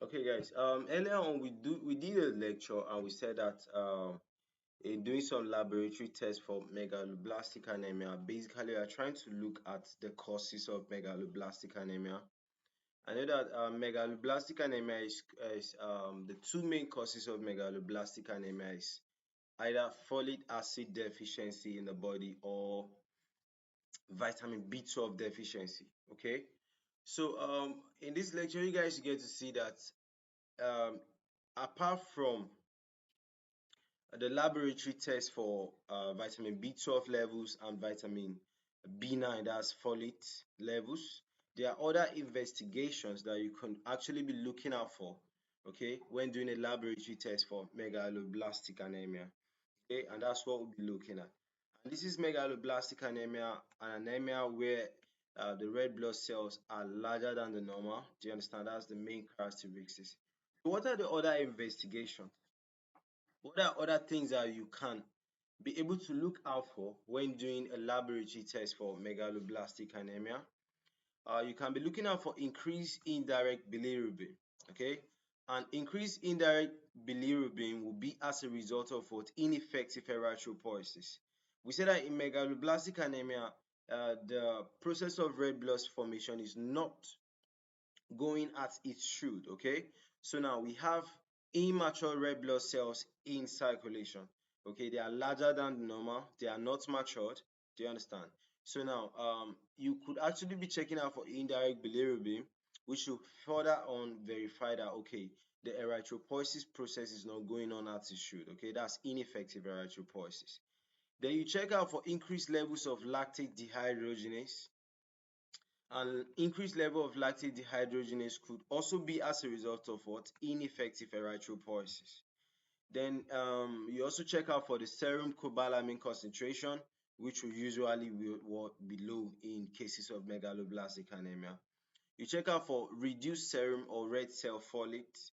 Okay, guys. Earlier on we did a lecture and we said that in doing some laboratory tests for megaloblastic anemia, basically we are trying to look at the causes of megaloblastic anemia. I know that megaloblastic anemia is the two main causes of megaloblastic anemia is either folic acid deficiency in the body or vitamin B12 deficiency. Okay, so in this lecture, you guys get to see that um, apart from the laboratory test for vitamin B12 levels and vitamin B9, that's folate levels, there are other investigations that you can actually be looking out for, okay, when doing a laboratory test for megaloblastic anemia, okay, and that's what we'll be looking at. And this is megaloblastic anemia, an anemia where the red blood cells are larger than the normal. Do you understand? That's the main characteristics. So what are the other investigations? What are other things that you can be able to look out for when doing a laboratory test for megaloblastic anemia? You can be looking out for increased indirect bilirubin, okay? And increased indirect bilirubin will be as a result of what? Ineffective erythropoiesis. We say that in megaloblastic anemia, the process of red blood formation is not going as it should, okay? So now we have immature red blood cells in circulation, okay? They are larger than normal, they are not matured. Do you understand? So now you could actually be checking out for indirect bilirubin, which will further on verify that, okay, the erythropoiesis process is not going on as it should, okay? That's ineffective erythropoiesis. Then you check out for increased levels of lactate dehydrogenase, and increased level of lactate dehydrogenase could also be as a result of what? Ineffective erythropoiesis. Then you also check out for the serum cobalamin concentration, which will usually be low in cases of megaloblastic anemia. You check out for reduced serum or red cell folate.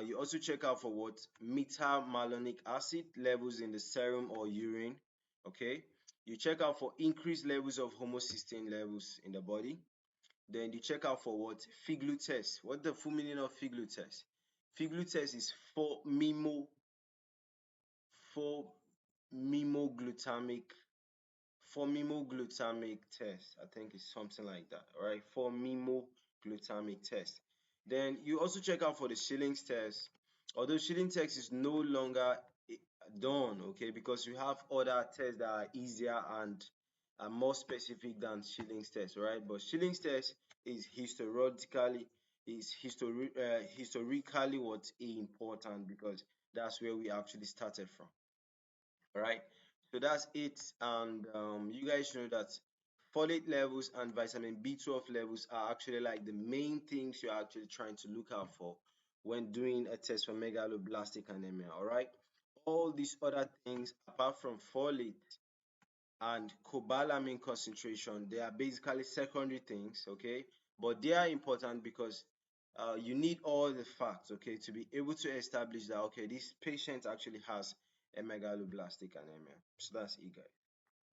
You also check out for what? Methylmalonic acid levels in the serum or urine. Okay. You check out for increased levels of homocysteine levels in the body. Then you check out for what? Figlu test. What's the full meaning of Figlu test? Figlu test is for mimoglutamic test. I think it's something like that. All right, for mimoglutamic test. Then you also check out for the Schilling test. Although Schilling test is no longer done, okay, because you have other tests that are easier and are more specific than Schilling's test, right? But Schilling's test is historically what's important because that's where we actually started from. All right, so that's it. And you guys know that folate levels and vitamin B12 levels are actually like the main things you're actually trying to look out for when doing a test for megaloblastic anemia. All right, all these other things apart from folate and cobalamin concentration, they are basically secondary things, okay, but they are important because you need all the facts, okay, to be able to establish that, okay, this patient actually has a megaloblastic anemia. So that's it, guys.